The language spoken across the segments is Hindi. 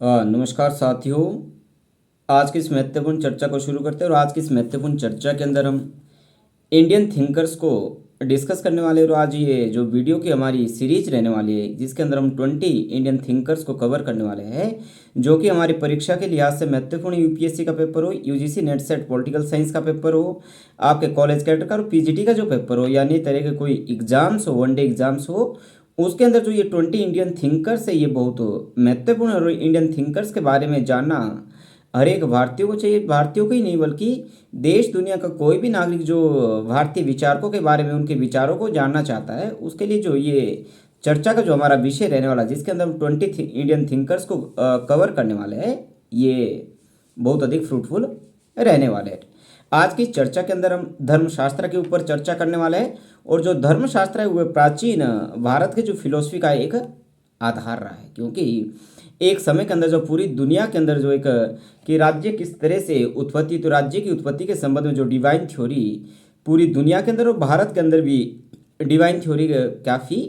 नमस्कार साथियों। आज की इस महत्वपूर्ण चर्चा को शुरू करते हैं और आज की इस महत्वपूर्ण चर्चा के अंदर हम इंडियन थिंकर्स को डिस्कस करने वाले हैं। और आज ये जो वीडियो की हमारी सीरीज रहने वाली है जिसके अंदर हम 20 इंडियन थिंकर्स को कवर करने वाले हैं, जो कि हमारी परीक्षा के लिहाज से महत्वपूर्ण, यूपीएससी का पेपर हो, UGC net set political science का पेपर हो, आपके कॉलेज कैडर का और पीजीटी का जो पेपर हो, यानी तरह के कोई एग्जाम्स हो, वनडे एग्जाम्स हो, उसके अंदर जो ये 20 इंडियन थिंकर्स है ये बहुत महत्वपूर्ण है। और इंडियन थिंकर्स के बारे में जानना हर एक भारतीय को चाहिए। भारतीयों को ही नहीं बल्कि देश दुनिया का कोई भी नागरिक जो भारतीय विचारकों के बारे में, उनके विचारों को जानना चाहता है, उसके लिए जो ये चर्चा का जो हमारा विषय रहने वाला है, जिसके अंदर हम 20 इंडियन थिंकर्स को कवर करने वाले हैं, ये बहुत अधिक फ्रूटफुल रहने वाले हैं। आज की चर्चा के अंदर हम धर्मशास्त्र के ऊपर चर्चा करने वाले हैं। और जो धर्मशास्त्र है वह प्राचीन भारत के जो फिलोसफी का एक आधार रहा है, क्योंकि एक समय के अंदर जो पूरी दुनिया के अंदर जो एक कि राज्य किस तरह से उत्पत्ति, तो राज्य की उत्पत्ति के संबंध में जो डिवाइन थ्योरी पूरी दुनिया के अंदर और भारत के अंदर भी डिवाइन थ्योरी काफ़ी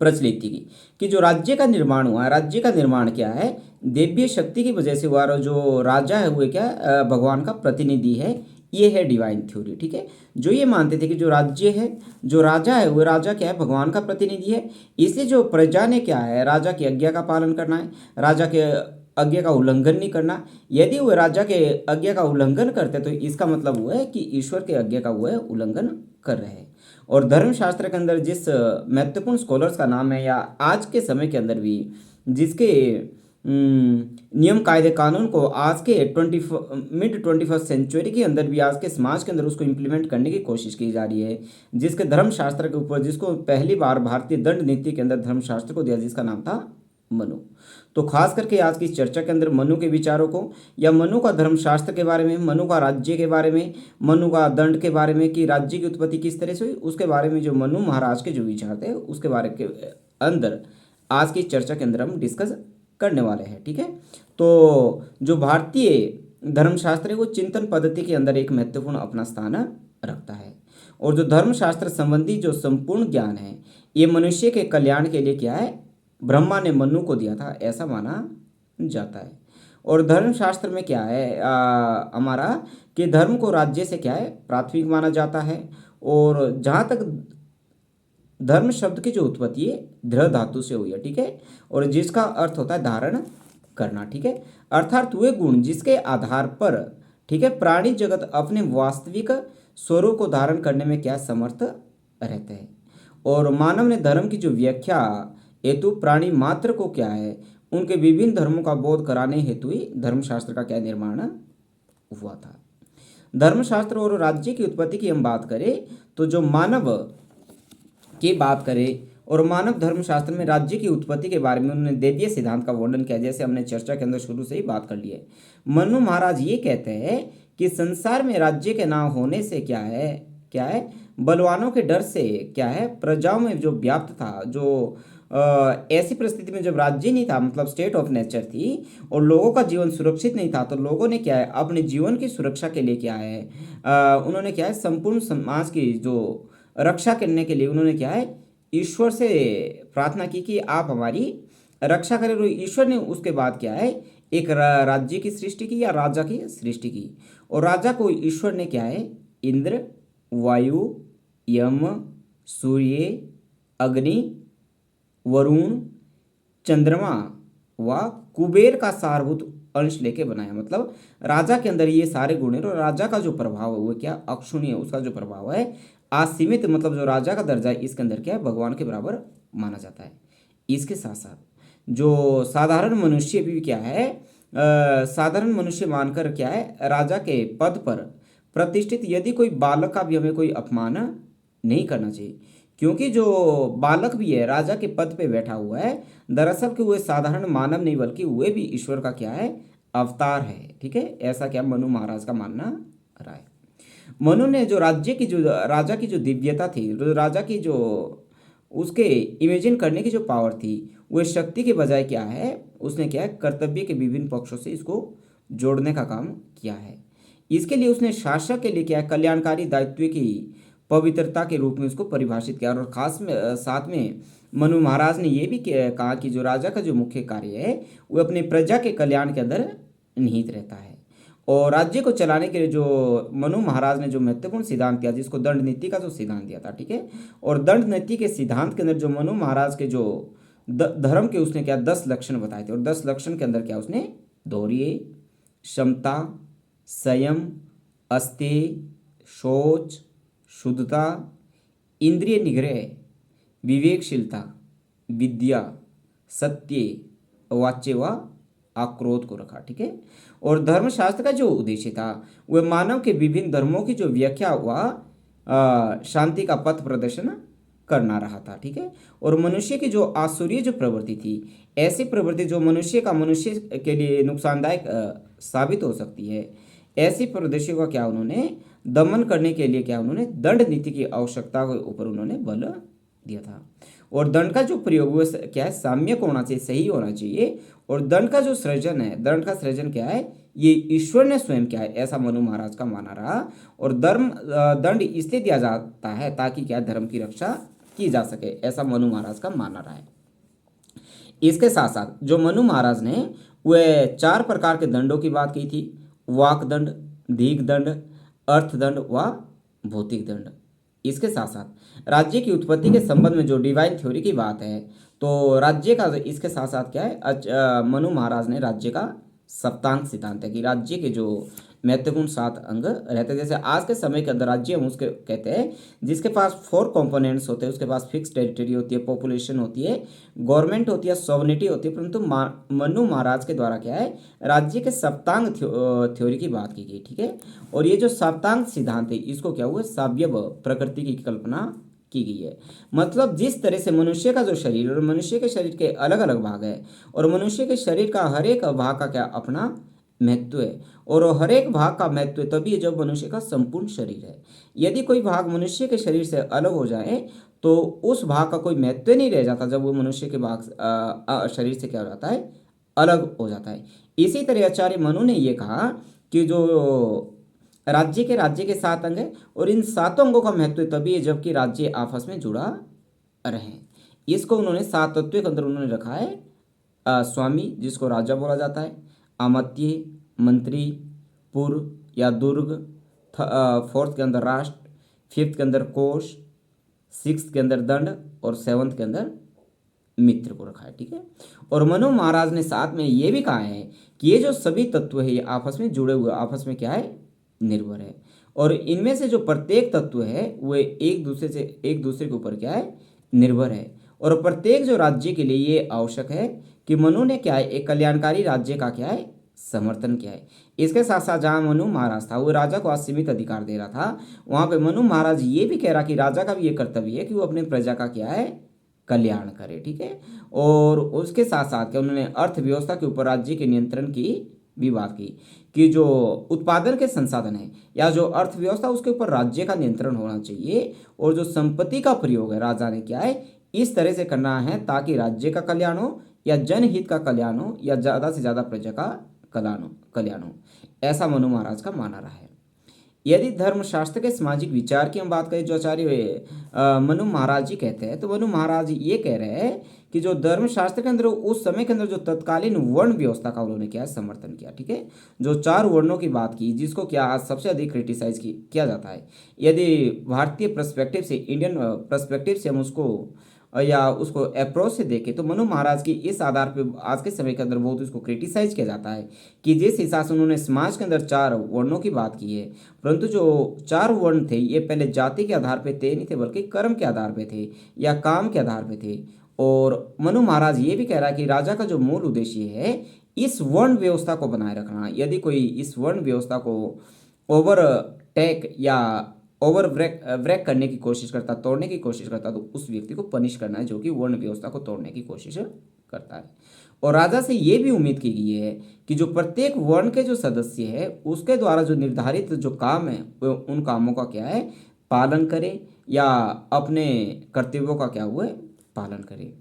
प्रचलित थी कि जो राज्य का निर्माण हुआ, राज्य का निर्माण क्या है, देवीय शक्ति की वजह से हुआ। और जो राजा है वो क्या भगवान का प्रतिनिधि है, ये है डिवाइन थ्योरी। ठीक है, जो ये मानते थे कि जो राज्य है, जो राजा है, वो राजा क्या है, भगवान का प्रतिनिधि है। इसलिए जो प्रजा ने क्या है, राजा की आज्ञा का पालन करना है, राजा के आज्ञा का उल्लंघन नहीं करना। यदि वो राजा के आज्ञा का उल्लंघन करते तो इसका मतलब वो है कि ईश्वर के आज्ञा का वो है उल्लंघन कर रहे हैं। और धर्मशास्त्र के अंदर जिस महत्वपूर्ण स्कॉलर्स का नाम है, या आज के समय के अंदर भी जिसके नियम कायदे कानून को आज के मिड 21st सेंचुरी के अंदर भी आज के समाज के अंदर उसको इम्प्लीमेंट करने की कोशिश की जा रही है, जिसके धर्मशास्त्र के ऊपर, जिसको पहली बार भारतीय दंड नीति के अंदर धर्मशास्त्र को दिया, जिसका नाम था मनु। तो खास करके आज की चर्चा के अंदर मनु के विचारों को, या मनु का धर्मशास्त्र के बारे में, मनु का राज्य के बारे में, मनु का दंड के बारे में, कि राज्य की उत्पत्ति किस तरह से हुई, उसके बारे में जो मनु महाराज के जो विचार थे उसके बारे के अंदर आज की चर्चा के अंदर हम डिस्कस करने वाले हैं। ठीक है, तो जो भारतीय धर्मशास्त्र है वो चिंतन पद्धति के अंदर एक महत्वपूर्ण अपना स्थान रखता है। और जो धर्मशास्त्र संबंधी जो संपूर्ण ज्ञान है, ये मनुष्य के कल्याण के लिए क्या है, ब्रह्मा ने मनु को दिया था, ऐसा माना जाता है। और धर्मशास्त्र में क्या है हमारा, कि धर्म को राज्य से क्या है प्राथमिक माना जाता है। और जहाँ तक धर्म शब्द की जो उत्पत्ति है धृ धातु से हुई है। ठीक है, और जिसका अर्थ होता है धारण करना। ठीक है, अर्थात वे गुण जिसके आधार पर, ठीक है, प्राणी जगत अपने वास्तविक स्वरूप को धारण करने में क्या समर्थ रहते हैं। और मानव ने धर्म की जो व्याख्या हेतु प्राणी मात्र को क्या है, उनके विभिन्न धर्मों का बोध कराने हेतु ही धर्मशास्त्र का क्या निर्माण हुआ था। धर्मशास्त्र और राज्य की उत्पत्ति की हम बात करें तो जो मानव की बात करें और मानव धर्मशास्त्र में राज्य की उत्पत्ति के बारे में उन्होंने देवीय सिद्धांत का वर्णन किया, जैसे हमने चर्चा के अंदर शुरू से ही बात कर ली है। मनु महाराज ये कहते हैं कि संसार में राज्य के ना होने से क्या है बलवानों के डर से क्या है प्रजाओं में जो व्याप्त था, जो ऐसी परिस्थिति में जब राज्य नहीं था, मतलब स्टेट ऑफ नेचर थी, और लोगों का जीवन सुरक्षित नहीं था, तो लोगों ने क्या है अपने जीवन की सुरक्षा के लिए क्या है उन्होंने क्या है संपूर्ण समाज की जो रक्षा करने के लिए उन्होंने क्या है ईश्वर से प्रार्थना की कि आप हमारी रक्षा करें। और ईश्वर ने उसके बाद क्या है एक राज्य की सृष्टि की, या राजा की सृष्टि की। और राजा को ईश्वर ने क्या है इंद्र, वायु, यम, सूर्य, अग्नि, वरुण, चंद्रमा व कुबेर का सारभूत अंश लेके बनाया। मतलब राजा के अंदर ये सारे गुण हैं, और राजा का जो प्रभाव है वो क्या अक्षुण्य है, उसका जो प्रभाव है असीमित, मतलब जो राजा का दर्जा है इसके अंदर क्या है भगवान के बराबर माना जाता है। इसके साथ साथ जो साधारण मनुष्य भी क्या है साधारण मनुष्य मानकर क्या है राजा के पद पर प्रतिष्ठित, यदि कोई बालक का भी हमें कोई अपमान नहीं करना चाहिए, क्योंकि जो बालक भी है राजा के पद पे बैठा हुआ है, दरअसल कि वो साधारण मानव नहीं बल्कि वे भी ईश्वर का क्या है अवतार है। ठीक है, ऐसा क्या मनु महाराज का मानना रहा है। मनु ने जो राजा की जो दिव्यता थी, जो राजा की जो उसके इमेजिन करने की जो पावर थी, वो शक्ति के बजाय क्या है उसने क्या है कर्तव्य के विभिन्न पक्षों से इसको जोड़ने का काम किया है। इसके लिए उसने शासक के लिए क्या है कल्याणकारी दायित्व की पवित्रता के रूप में उसको परिभाषित किया। और खास में साथ में मनु महाराज ने ये भी कहा कि जो राजा का जो मुख्य कार्य है वो अपने प्रजा के कल्याण के अंदर निहित रहता है। और राज्य को चलाने के लिए जो मनु महाराज ने जो महत्वपूर्ण सिद्धांत दिया, जिसको दंड नीति का जो सिद्धांत दिया था, ठीक है। और दंड नीति के सिद्धांत के अंदर जो मनु महाराज के जो धर्म के उसने क्या 10 लक्षण बताए थे, और 10 लक्षण के अंदर क्या उसने धैर्य, क्षमता, संयम, अस्तेय, शौच, शुद्धता, इंद्रिय निग्रह, विवेकशीलता, विद्या, सत्य, वाच्य व आक्रोध को रखा, ठीक है। और धर्मशास्त्र का जो उद्देश्य था वह मानव के विभिन्न धर्मों की जो व्याख्या व शांति का पथ प्रदर्शन करना रहा था, ठीक है। और मनुष्य की जो आसुरीय जो प्रवृत्ति थी, ऐसी प्रवृत्ति जो मनुष्य के लिए नुकसानदायक साबित हो सकती है, ऐसी प्रवृत्तियों का क्या उन्होंने दमन करने के लिए क्या उन्होंने दंड नीति की आवश्यकता के ऊपर उन्होंने बल दिया था। और दंड का जो प्रयोग वो क्या है, साम्यक होना चाहिए, सही होना चाहिए। और दंड का जो सृजन है, दंड का सृजन क्या है, ये ईश्वर ने स्वयं क्या है, ऐसा मनु महाराज का मानना रहा। और दंड इसलिए दिया जाता है ताकि क्या धर्म की रक्षा की जा सके, ऐसा मनु महाराज का मानना रहा है। इसके साथ साथ जो मनु महाराज ने वह 4 प्रकार के दंडों की बात की थी, वाक दंड, दीर्घ दंड, अर्थदंड व भौतिक दंड। इसके साथ साथ राज्य की उत्पत्ति के संबंध में जो डिवाइन थ्योरी की बात है, तो राज्य का इसके साथ साथ क्या है, मनु महाराज ने राज्य का सप्तांग सिद्धांत है कि राज्य के जो महत्वपूर्ण 7 अंग रहते हैं। जैसे आज के समय के अंदर राज्य हम उसके कहते हैं जिसके पास 4 कंपोनेंट्स होते हैं। उसके पास फिक्स टेरिटरी होती है, पॉपुलेशन होती है, गवर्नमेंट होती है, सॉवरेनिटी होती है। परंतु मनु महाराज के द्वारा क्या है, राज्य के सप्तांग थ्योरी की बात की गई, ठीक है। और ये जो सप्तांग सिद्धांत है इसको क्या हुआ, साव्यव प्रकृति की कल्पना की गई है। मतलब जिस तरह से मनुष्य का जो शरीर और मनुष्य के शरीर के अलग अलग भाग है, और मनुष्य के शरीर का हर एक भाग का क्या अपना महत्व है, और हर एक भाग का महत्व तभी है जब मनुष्य का संपूर्ण शरीर है। यदि कोई भाग मनुष्य के शरीर से अलग हो जाए तो उस भाग का कोई महत्व नहीं रह जाता, जब वो मनुष्य के भाग शरीर से क्या हो जाता है, अलग हो जाता है। इसी तरह आचार्य मनु ने ये कहा कि जो राज्य के 7 अंग है, और इन 7 अंगों का महत्व तभी है जबकि राज्य आपस में जुड़ा रहे। इसको उन्होंने 7 तत्वों के अंदर उन्होंने रखा है। स्वामी जिसको राजा बोला जाता है, अमात्य, मंत्री, पुर या दुर्ग, 4th के अंदर राष्ट्र, 5th के अंदर कोष, 6th के अंदर दंड, और 7th के अंदर मित्र को रखा है, ठीक है। और मनु महाराज ने साथ में ये भी कहा है कि ये जो सभी तत्व है ये आपस में जुड़े हुए, आपस में क्या है, निर्भर है। और इनमें से जो प्रत्येक तत्व है वो एक दूसरे के ऊपर क्या है, निर्भर है। और प्रत्येक जो राज्य के लिए ये आवश्यक है कि मनु ने क्या है, एक कल्याणकारी राज्य का क्या है, समर्थन किया है। इसके साथ साथ जहाँ मनु महाराज था वो राजा को असीमित अधिकार दे रहा था, वहाँ पे मनु महाराज ये भी कह रहा कि राजा का भी ये कर्तव्य है कि वो अपने प्रजा का क्या है, कल्याण करे, ठीक है। और उसके साथ साथ क्या उन्होंने अर्थव्यवस्था के ऊपर राज्य के नियंत्रण की भी बात की कि जो उत्पादन के संसाधन है या जो अर्थव्यवस्था उसके ऊपर राज्य का नियंत्रण होना चाहिए। और जो संपत्ति का प्रयोग है राजा ने क्या है, इस तरह से करना है ताकि राज्य का कल्याण हो या जनहित का कल्याण हो या ज़्यादा से ज़्यादा प्रजा का कल्याण हो, ऐसा मनु महाराज का मानना रहा है। यदि धर्मशास्त्र के सामाजिक विचार की हम बात करें, जो आचार्य मनु महाराज जी कहते हैं, तो मनु महाराज जी ये कह रहे हैं कि जो धर्मशास्त्र के अंदर उस समय के अंदर जो तत्कालीन वर्ण व्यवस्था का उन्होंने क्या समर्थन किया, ठीक है। जो 4 वर्णों की बात की जिसको क्या आज सबसे अधिक क्रिटिसाइज किया जाता है। यदि भारतीय पर्सपेक्टिव से, इंडियन पर्सपेक्टिव से हम उसको या उसको अप्रोच से देखें तो मनु महाराज की इस आधार पे आज के समय के अंदर बहुत उसको क्रिटिसाइज किया जाता है कि जिस हिसाब से उन्होंने समाज के अंदर 4 वर्णों की बात की है, परंतु जो 4 वर्ण थे ये पहले जाति के आधार पे थे नहीं थे, बल्कि कर्म के आधार पे थे या काम के आधार पे थे। और मनु महाराज ये भी कह रहा है कि राजा का जो मूल उद्देश्य है इस वर्ण व्यवस्था को बनाए रखना। यदि कोई इस वर्ण व्यवस्था को ओवरटेक या ओवर ब्रेक करने की कोशिश करता, तोड़ने की कोशिश करता, तो उस व्यक्ति को पनिश करना है जो कि वर्ण व्यवस्था को तोड़ने की कोशिश करता है। और राजा से ये भी उम्मीद की गई है कि जो प्रत्येक वर्ण के जो सदस्य है उसके द्वारा जो निर्धारित जो काम है वो उन कामों का क्या है, पालन करे या अपने कर्तव्यों का क्या हुआ पालन करे।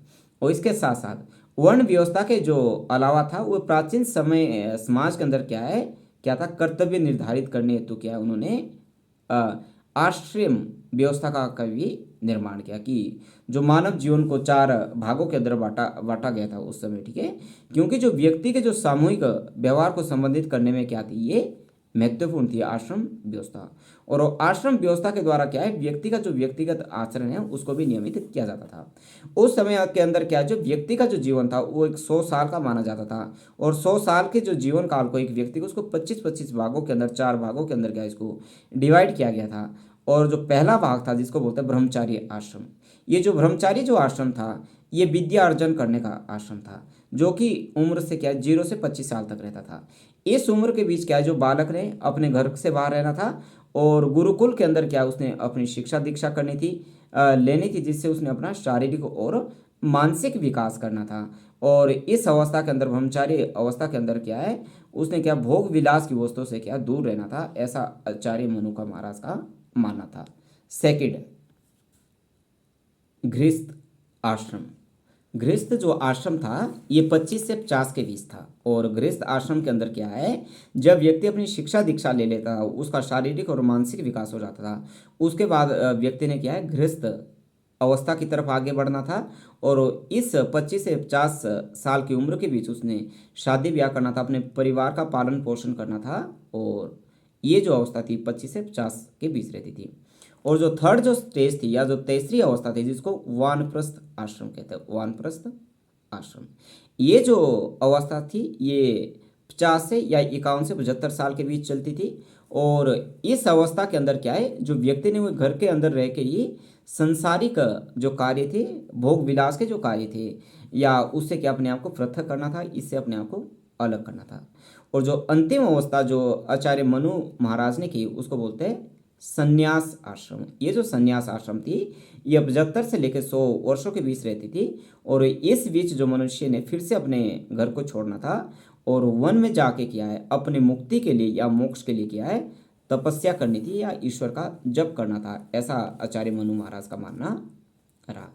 और इसके साथ साथ वर्ण व्यवस्था के जो अलावा था वो प्राचीन समय समाज के अंदर क्या था, कर्तव्य निर्धारित करने हेतु क्या उन्होंने आश्रम व्यवस्था का भी निर्माण किया कि जो मानव जीवन को चार भागों के अंदर बांटा बांटा गया था उस समय, ठीक है। क्योंकि जो व्यक्ति के जो सामूहिक व्यवहार को संबंधित करने में क्या थी, ये महत्वपूर्ण थी आश्रम व्यवस्था। और आश्रम व्यवस्था के द्वारा क्या है, व्यक्ति का जो व्यक्तिगत आचरण है उसको भी नियमित किया जाता था। उस समय के अंदर क्या है, जो व्यक्ति का जो जीवन था वो एक 100 साल का माना जाता था। और 100 साल के जो जीवन काल को एक व्यक्ति को उसको 25-25 भागों के अंदर, चार भागों के अंदर क्या इसको डिवाइड किया गया था। और जो पहला भाग था जिसको बोलते हैं ब्रह्मचारी आश्रम, ये जो ब्रह्मचारी जो आश्रम था ये विद्या अर्जन करने का आश्रम था, जो कि उम्र से क्या है 0 से 25 साल तक रहता था। इस उम्र के बीच क्या है, जो बालक ने अपने घर से बाहर रहना था और गुरुकुल के अंदर क्या उसने अपनी शिक्षा दीक्षा करनी थी, लेनी थी, जिससे उसने अपना शारीरिक और मानसिक विकास करना था। और इस अवस्था के अंदर, ब्रह्मचारी अवस्था के अंदर क्या है, उसने क्या भोग विलास की वस्तुओं से क्या दूर रहना था, ऐसा आचार्य मनु का महाराज का मानना था। सेकंड, गृहस्थ आश्रम। गृहस्थ जो आश्रम था ये 25 से 50 के बीच था। और गृहस्थ आश्रम के अंदर क्या है, जब व्यक्ति अपनी शिक्षा दीक्षा ले लेता था, उसका शारीरिक और मानसिक विकास हो जाता था, उसके बाद व्यक्ति ने क्या है गृहस्थ अवस्था की तरफ आगे बढ़ना था। और इस 25 से 50 साल की उम्र के बीच उसने शादी ब्याह करना था, अपने परिवार का पालन पोषण करना था। और ये जो अवस्था थी 25 से 50 के बीच रहती थी। और जो थर्ड जो स्टेज थी या जो तीसरी अवस्था थी जिसको वानप्रस्थ आश्रम कहते हैं, वानप्रस्थ आश्रम, ये जो अवस्था थी ये 50 से या 51 से 75 साल के बीच चलती थी। और इस अवस्था के अंदर क्या है, जो व्यक्ति ने वो घर के अंदर रह के ही संसारिक जो कार्य थे, भोग विलास के जो कार्य थे, या उससे क्या अपने आप को पृथक करना था, इससे अपने आप को अलग करना था। और जो अंतिम अवस्था जो आचार्य मनु महाराज ने की उसको बोलते हैं संन्यास आश्रम। ये जो संन्यास आश्रम थी ये 75 से लेकर 100 वर्षों के बीच रहती थी। और इस बीच जो मनुष्य ने फिर से अपने घर को छोड़ना था और वन में जाके किया है अपने मुक्ति के लिए या मोक्ष के लिए किया है तपस्या करनी थी या ईश्वर का जप करना था, ऐसा आचार्य मनु महाराज का मानना रहा।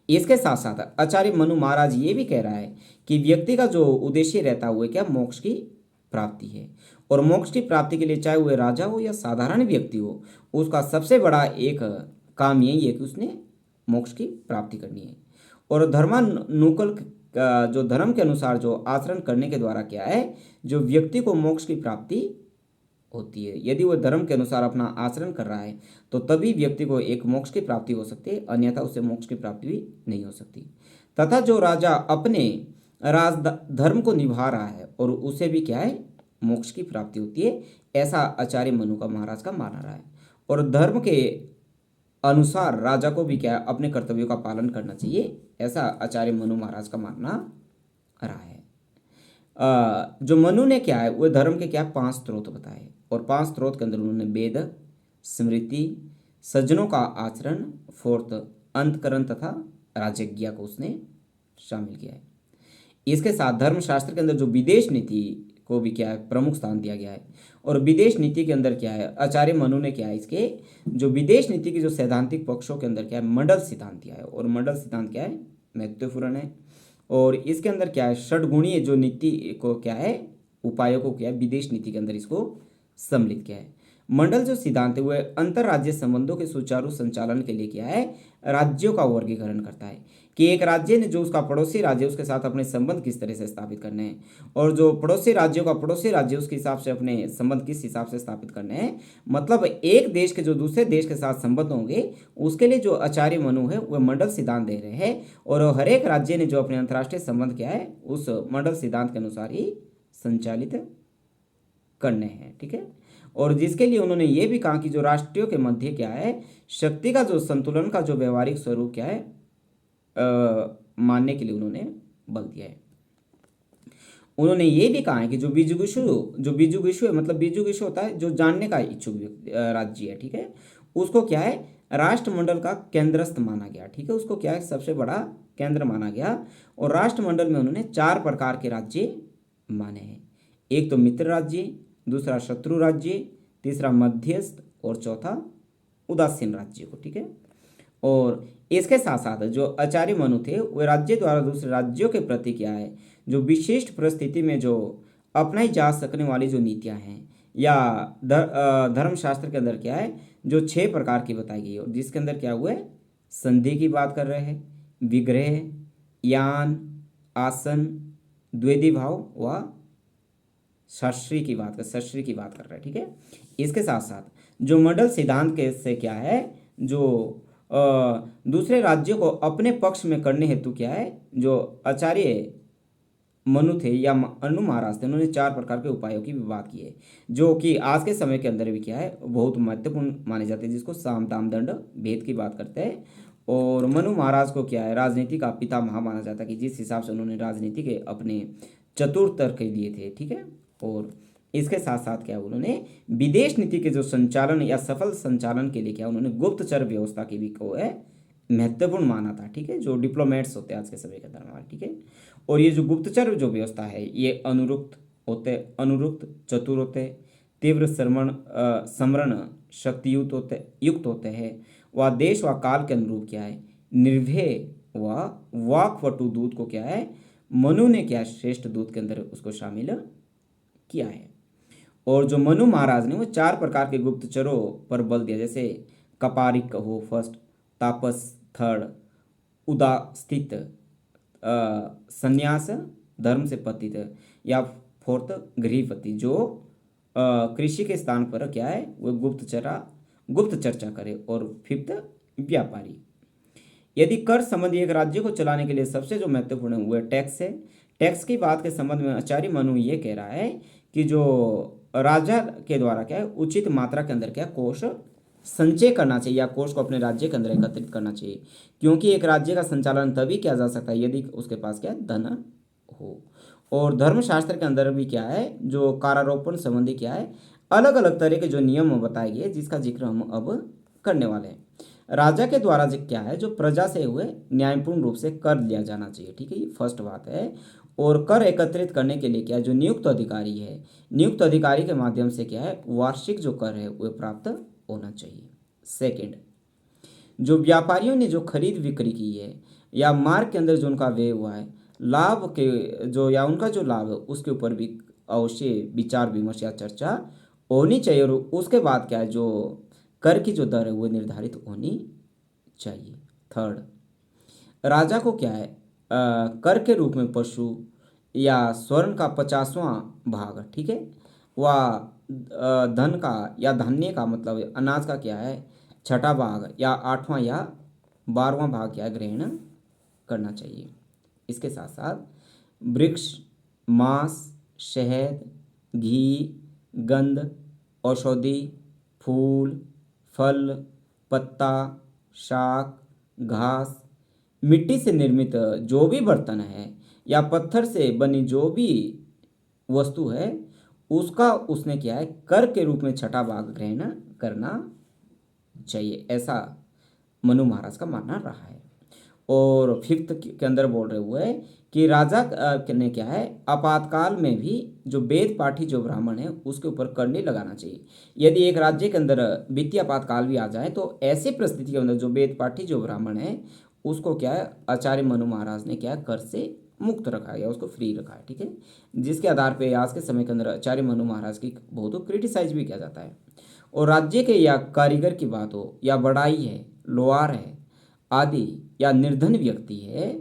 इसके साथ साथ आचार्य मनु महाराज ये भी कह रहा है कि व्यक्ति का जो उद्देश्य रहता हुआ क्या मोक्ष की प्राप्ति है। और मोक्ष की प्राप्ति के लिए चाहे वह राजा हो या साधारण व्यक्ति हो, उसका सबसे बड़ा एक काम यही है कि उसने मोक्ष की प्राप्ति करनी है। और धर्मानुकूल जो धर्म के अनुसार जो आचरण करने के द्वारा क्या है, जो व्यक्ति को मोक्ष की प्राप्ति होती है। यदि वह धर्म के अनुसार अपना आचरण कर रहा है तो तभी व्यक्ति को एक मोक्ष की प्राप्ति हो सकती है, अन्यथा उसे मोक्ष की प्राप्ति भी नहीं हो सकती। तथा जो राजा अपने राज धर्म को निभा रहा है और उसे भी क्या है मोक्ष की प्राप्ति होती है, ऐसा आचार्य मनु का महाराज का मानना रहा है। और धर्म के अनुसार राजा को भी क्या है अपने कर्तव्यों का पालन करना चाहिए, ऐसा आचार्य मनु महाराज का मानना रहा है। जो मनु ने क्या है वह धर्म के क्या 5 स्रोत बताए। और 5 स्रोत के अंदर उन्होंने वेद, स्मृति, सज्जनों का आचरण, फोर्थ अंतकरण तथा राजज्ञा को उसने शामिल किया है। इसके साथ धर्मशास्त्र के अंदर जो विदेश नीति को भी क्या है प्रमुख स्थान दिया गया है। और विदेश नीति के अंदर क्या है आचार्य मनु ने क्या है इसके जो विदेश नीति के जो सैद्धांतिक पक्षों के अंदर क्या है मंडल सिद्धांत दिया है। और मंडल सिद्धांत क्या है महत्वपूर्ण है। और इसके अंदर क्या है षड्गुणीय जो नीति को क्या है उपायों को क्या है विदेश नीति के अंदर इसको सम्मिलित किया है। मंडल जो सिद्धांत है वह अंतर्राज्यीय संबंधों के सुचारू संचालन के लिए क्या है राज्यों का वर्गीकरण करता है कि एक राज्य ने जो उसका पड़ोसी राज्य उसके साथ अपने संबंध किस तरह से स्थापित करने हैं, और जो पड़ोसी राज्यों का पड़ोसी राज्य उसके हिसाब से अपने संबंध किस हिसाब से स्थापित करने हैं। मतलब एक देश के जो दूसरे देश के साथ संबंध होंगे उसके लिए जो आचार्य मनु है वह मंडल सिद्धांत दे रहे हैं। और हर एक राज्य ने जो अपने अंतर्राष्ट्रीय संबंध क्या है उस मंडल सिद्धांत के अनुसार ही संचालित करने हैं, ठीक है। और जिसके लिए उन्होंने ये भी कहा कि जो राष्ट्रों के मध्य क्या है शक्ति का जो संतुलन का जो व्यवहारिक स्वरूप क्या है मानने के लिए उन्होंने बल दिया है। उन्होंने ये भी कहा है कि जो बीजुगिशु है, मतलब बीजुगिशु होता है जो जानने का इच्छुक राज्य है, ठीक है, उसको क्या है राष्ट्रमंडल का केंद्रस्थ माना गया, ठीक है, उसको क्या है सबसे बड़ा केंद्र माना गया। और राष्ट्रमंडल में उन्होंने 4 प्रकार के राज्य माने हैं। एक तो मित्र राज्य, दूसरा शत्रु राज्य, तीसरा मध्यस्थ और चौथा उदासीन राज्य को, ठीक है। और इसके साथ साथ जो आचार्य मनु थे वे राज्य द्वारा दूसरे राज्यों के प्रति क्या है जो विशिष्ट परिस्थिति में जो अपनाई जा सकने वाली जो नीतियां हैं या धर्मशास्त्र के अंदर क्या है जो 6 प्रकार की बताई गई है, और जिसके अंदर क्या हुआ है संधि की बात कर रहे हैं, विग्रह, यान, आसन, द्विधि भाव व शास्त्री की बात कर रहे हैं। ठीक है, इसके साथ साथ जो मंडल सिद्धांत के से क्या है, जो दूसरे राज्यों को अपने पक्ष में करने हेतु क्या है, जो आचार्य मनु थे या अनु महाराज थे, उन्होंने 4 प्रकार के उपायों की भी बात की है, जो कि आज के समय के अंदर भी क्या है बहुत महत्वपूर्ण माने जाते हैं, जिसको साम दाम दंड भेद की बात करते हैं। और मनु महाराज को क्या है राजनीति का पितामह माना जाता है, कि जिस हिसाब से उन्होंने राजनीति के अपने चतुर तर्क दिए थे। ठीक है, और इसके साथ साथ क्या उन्होंने विदेश नीति के जो संचालन या सफल संचालन के लिए क्या उन्होंने गुप्तचर व्यवस्था की भी को है महत्वपूर्ण माना था। ठीक है, जो डिप्लोमेट्स होते हैं आज के समय के अंदर हमारे। ठीक है, और ये जो गुप्तचर जो व्यवस्था है ये अनुरुक्त चतुर होते, तीव्र समरण शक्तियुक्त युक्त होते हैं, व देश व काल के अनुरूप क्या है निर्भय व वाक्पटु दूत को क्या है मनु ने क्या श्रेष्ठ दूत के अंदर उसको शामिल किया है। और जो मनु महाराज ने वो 4 प्रकार के गुप्तचरों पर बल दिया, जैसे कपारिक हो फर्स्ट, तापस थर्ड, उदास्थित संन्यास धर्म से पतित, या फोर्थ गृहपति जो कृषि के स्थान पर क्या है वो गुप्त चर्चा करे, और फिफ्थ व्यापारी। यदि कर संबंधी एक राज्य को चलाने के लिए सबसे जो महत्वपूर्ण है वो टैक्स है। टैक्स की बात के संबंध में आचार्य मनु ये कह रहा है कि जो राजा के द्वारा क्या है उचित मात्रा के अंदर क्या कोष संचय करना चाहिए, या कोष को अपने राज्य के अंदर एकत्रित करना चाहिए, क्योंकि एक राज्य का संचालन तभी किया जा सकता है यदि उसके पास क्या धन हो। और धर्मशास्त्र के अंदर भी क्या है जो कारारोपण संबंधी क्या है अलग अलग तरह के जो नियम बताए गए, जिसका जिक्र हम अब करने वाले हैं। राजा के द्वारा जो क्या है जो प्रजा से हुए न्यायपूर्ण रूप से कर लिया जाना चाहिए। ठीक है, ये फर्स्ट बात है। और कर एकत्रित करने के लिए क्या जो नियुक्त अधिकारी है, नियुक्त अधिकारी के माध्यम से क्या है वार्षिक जो कर है वह प्राप्त होना चाहिए। सेकंड, जो व्यापारियों ने जो खरीद बिक्री की है या मार्ग के अंदर जो उनका व्यय हुआ है, लाभ के जो या उनका जो लाभ है उसके ऊपर भी अवश्य विचार विमर्श या चर्चा होनी चाहिए। और उसके बाद क्या है जो कर की जो दर है वो निर्धारित होनी चाहिए। थर्ड, राजा को क्या है कर के रूप में पशु या स्वर्ण का 50वां भाग, ठीक है, व धन का या धान्य का मतलब अनाज का क्या है 6ठा भाग या 8वां या 12वां भाग क्या ग्रहण करना चाहिए। इसके साथ साथ वृक्ष, मांस, शहद, घी, गंध, औषधि, फूल, फल, पत्ता, शाक, घास, मिट्टी से निर्मित जो भी बर्तन है या पत्थर से बनी जो भी वस्तु है उसका उसने क्या है कर के रूप में 6ठा भाग ग्रहण करना चाहिए, ऐसा मनु महाराज का मानना रहा है। और फिफ्थ के अंदर बोल रहे हुए कि राजा ने क्या है आपातकाल में भी जो वेद पाठी जो ब्राह्मण है उसके ऊपर कर नहीं लगाना चाहिए। यदि एक राज्य के अंदर वित्तीय आपातकाल भी आ जाए तो ऐसी परिस्थिति के अंदर जो वेद पाठी जो ब्राह्मण है उसको क्या है आचार्य मनु महाराज ने क्या है कर से मुक्त रखा है या उसको फ्री रखा है। ठीक है, जिसके आधार पे आज के समय के अंदर आचार्य मनु महाराज की बहुत क्रिटिसाइज भी किया जाता है। और राज्य के या कारीगर की बात हो या बढ़ाई है, लोहार है आदि या निर्धन व्यक्ति है,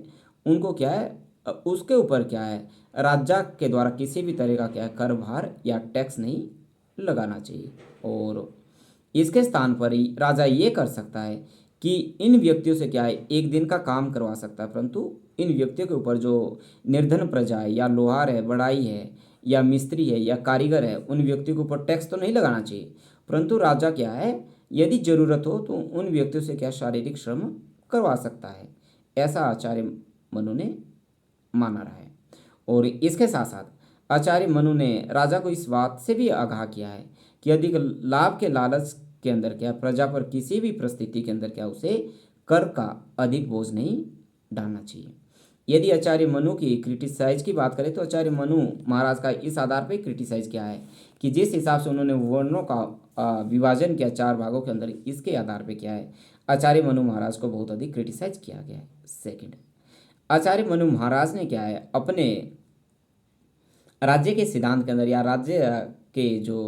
उनको क्या है उसके ऊपर क्या है राज्य के द्वारा किसी भी तरह का क्या है कर भार या टैक्स नहीं लगाना चाहिए। और इसके स्थान पर ही राजा ये कर सकता है कि इन व्यक्तियों से क्या है एक दिन का काम करवा सकता है, परंतु इन व्यक्तियों के ऊपर जो निर्धन प्रजा है या लोहार है, बढ़ाई है या मिस्त्री है या कारीगर है, उन व्यक्तियों के ऊपर टैक्स तो नहीं लगाना चाहिए, परंतु राजा क्या है यदि जरूरत हो तो उन व्यक्तियों से क्या शारीरिक श्रम करवा सकता है, ऐसा आचार्य मनु ने माना रहा है। और इसके साथ साथ आचार्य मनु ने राजा को इस बात से भी आगाह किया है कि अधिक लाभ के लालच के अंदर क्या प्रजा पर किसी भी परिस्थिति के अंदर क्या उसे कर का अधिक बोझ नहीं डालना चाहिए। यदि आचार्य मनु की क्रिटिसाइज की बात करें तो आचार्य मनु महाराज का इस आधार पर क्रिटिसाइज किया है कि जिस हिसाब से उन्होंने वर्णों का विभाजन किया 4 भागों के अंदर, इसके आधार पे क्या है आचार्य मनु महाराज को बहुत अधिक क्रिटिसाइज किया गया है। सेकंड, आचार्य मनु महाराज ने क्या है अपने राज्य के सिद्धांत के अंदर या राज्य के जो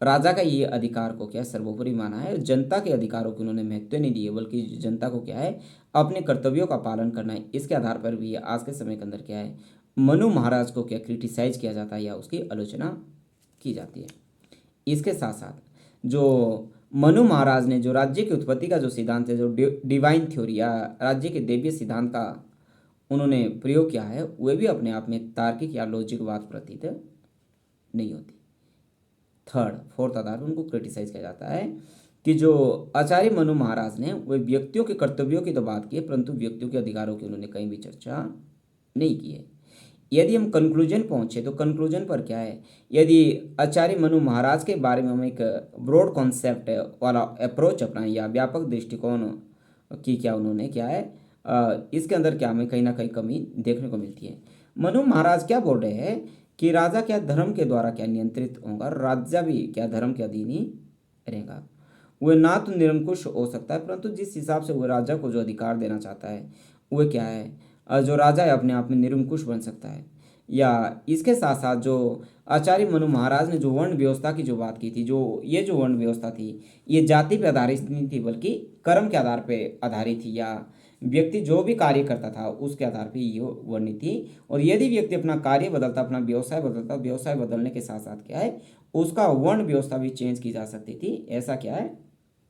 राजा का ये अधिकार को क्या है, सर्वोपरि माना है। जनता के अधिकारों को उन्होंने महत्व नहीं दिए, बल्कि जनता को क्या है, अपने कर्तव्यों का पालन करना है। इसके आधार पर भी आज के समय के अंदर क्या है, मनु महाराज को क्या क्रिटिसाइज किया जाता है या उसकी आलोचना की जाती है। इसके साथ साथ जो मनु महाराज ने जो राज्य की उत्पत्ति का जो सिद्धांत है, जो डिवाइन थ्योरी या राज्य के दैवीय सिद्धांत का उन्होंने प्रयोग किया है, वह भी अपने आप में तार्किक या लॉजिक बात प्रतीत नहीं होती। थर्ड फोर्थ आधार पर उनको क्रिटिसाइज किया जाता है कि जो आचार्य मनु महाराज ने वे व्यक्तियों के कर्तव्यों की तो बात की है, परंतु व्यक्तियों के अधिकारों की उन्होंने कहीं भी चर्चा नहीं की है। यदि हम कंक्लूजन पहुंचे तो कंक्लूजन पर क्या है, यदि आचार्य मनु महाराज के बारे में हम एक ब्रॉड कॉन्सेप्ट वाला अप्रोच अपनाएं या व्यापक दृष्टिकोण की क्या उन्होंने क्या है, इसके अंदर क्या हमें कहीं ना कहीं कमी देखने को मिलती है। मनु महाराज क्या बोल रहे हैं कि राजा क्या धर्म के द्वारा क्या नियंत्रित होगा, राज्य भी क्या धर्म के अधीन ही रहेगा। वह ना तो निरंकुश हो सकता है, परंतु जिस हिसाब से वह राजा को जो अधिकार देना चाहता है वह क्या है, जो राजा है अपने आप में निरंकुश बन सकता है। या इसके साथ साथ जो आचार्य मनु महाराज ने जो वर्ण व्यवस्था की जो बात की थी, जो ये जो वर्ण व्यवस्था थी ये जाति पे आधारित नहीं थी, बल्कि कर्म के आधार पे आधारित थी, या व्यक्ति जो भी कार्य करता था उसके आधार पे ये वर्णित थी। और यदि व्यक्ति अपना कार्य बदलता, अपना व्यवसाय बदलता, व्यवसाय बदलने के साथ साथ क्या है, उसका वर्ण व्यवस्था भी चेंज की जा सकती थी। ऐसा क्या है,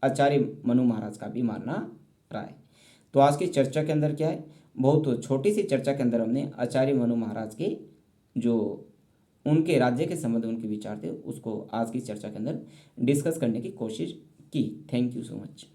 आचार्य मनु महाराज का भी मानना रहा है। तो आज की चर्चा के अंदर क्या है, बहुत छोटी सी चर्चा के अंदर हमने आचार्य मनु महाराज के जो उनके राज्य के संबंध उनके विचार थे उसको आज की चर्चा के अंदर डिस्कस करने की कोशिश की। Thank you so much.